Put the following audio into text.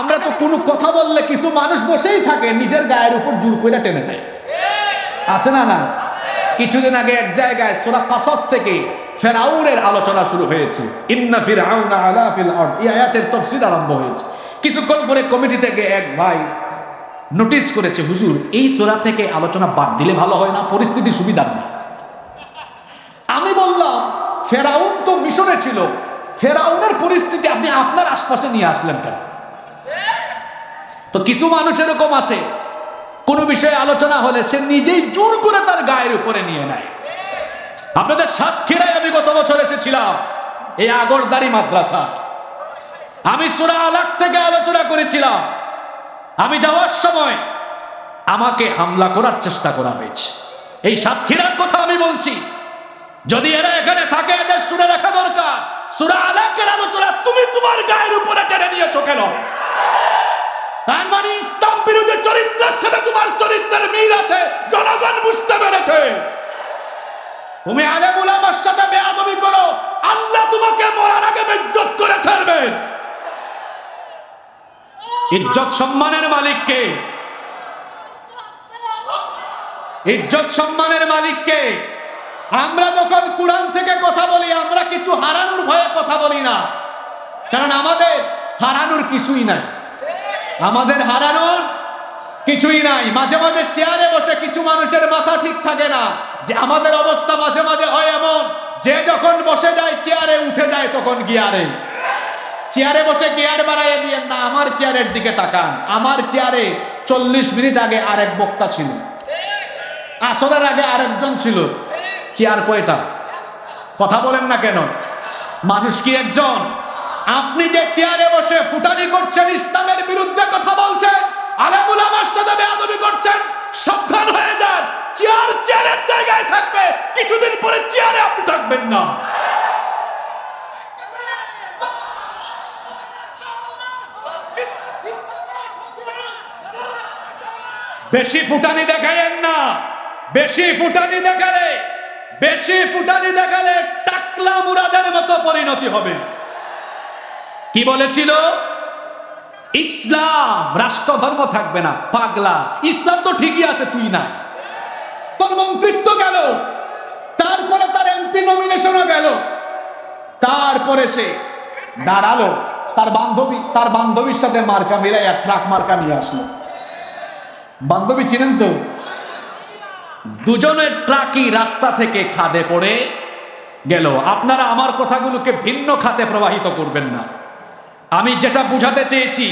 আমরা তো কোনো কথা বললে কিছু মানুষ বসেই থাকে, নিজের গায়ের উপর জোর করে টেনে নেয়, আছে না? না, কিছুদিন আগে এক জায়গায় সূরা কাসাস থেকে ফেরাউনের আলোচনা শুরু হয়েছে। ইন্না ফিরআউনা আলা ফিল আরদ, এই আয়াতের তাফসীর আরম্ভ হয়েছে। কিছুক্ষণ পরে কমিটি থেকে এক ভাই নোটিস করেছে, হুজুর এই সূরা থেকে আলোচনা বাদ দিলে ভালো হয় না, পরিস্থিতি সুবিধার না। আমি বললাম ফেরাউন তো মিশরে ছিল, ফেরাউনের পরিস্থিতি আপনি আপনার আশপাশে নিয়ে আসলেন কেন? তো কিছু মানুষ এরকম আছে, কোনো বিষয়ে আলোচনা হলে সে নিজেই জোর করে তার গায়ের উপরে নিয়ে নেয়। আপনাদের সাতক্ষীরায় আমি গত বছর এসেছিলাম, এই আগরদারি মাদ্রাসা, আমি সূরা আলাক থেকে আলোচনা করেছিলাম। আমি যাওয়ার সময় আমাকে হামলা করার চেষ্টা করা হয়েছে। এই সাতক্ষীরার কথা আমি বলছি, যদি এরা এখানে থাকে এদের শুনে রাখা দরকার, সূরা আলাকের আলোচনা তুমি তোমার গায়ের উপরে টেনে নিয়েছো কেন? তার মানে ইসলাম বিরোধী চরিত্রের সাথে তোমার চরিত্রের মিল আছে, জনগণ বুঝতে পেরেছে। তুমি আলেম উলামার সাথে বেয়াদবি করো, আল্লাহ তোমাকে মরার আগে বেইজ্জত করে ছাড়বেন। ইজ্জত সম্মানের মালিক কে? ইজ্জত সম্মানের মালিক কে? আমরা যখন কোরআন থেকে কথা বলি, আমরা কিছু হারানোর ভয়ে কথা বলি না, কারণ আমাদের হারানোর কিছুই নাই, আমাদের হারানোর কিছুই নাই। মাঝে মাঝে চেয়ারে বসে কিছু মানুষের মাথা ঠিক থাকে না, যে আমাদের অবস্থা মাঝে মাঝে হয় এমন, যে যখন বসে যায় চেয়ারে উঠে যায় তখন গিয়ারে। চেয়ারে বসে গিয়ার বাড়াইয়ে দিয়েন না, আমার চেয়ারের দিকে তাকান। আমার চেয়ারে 40 মিনিট আগে আরেক বক্তা ছিল, আসরের আগে আরেকজন ছিল। চেয়ার কয়টা? কথা বলেন না কেন? মানুষ কি একজন? আপনি যে চেয়ারে বসে ফুটানি করছেন, ইসলামের বিরুদ্ধে কথা বলছেন, আলেম উলামার সাথে বেয়াদবি করছেন, সাবধান হয়ে যান। চেয়ার চেয়ারের জায়গায় থাকবে, কিছুদিন পরে চেয়ারে আপনি থাকবেন না। বেশি ফুটানি দেখায়েন না, বেশি ফুটানি দেখালে টাকলা মুরাদের মতো পরিণতি হবে। কি বলেছিল? ইসলাম রাষ্ট্র ধর্ম থাকবে না, পাগলা। ইসলাম তো ঠিকই আছে, তুই না। তোর মন্ত্রিত্ব গেল, তারপরে তার এমপি নমিনেশনও গেল, তারপরে সে দাঁড়ালো, তার বান্ধবীর সাথে মার্কা মিলাই এক ট্রাক মার্কা নিয়ে আসলো। বান্ধবী চিনেন তো? দুজনের ট্রাকই রাস্তা থেকে খাদে পড়ে গেল। আপনারা আমার কথাগুলোকে ভিন্ন খাতে প্রবাহিত করবেন না। আমি যেটা বুঝাতে চেয়েছি,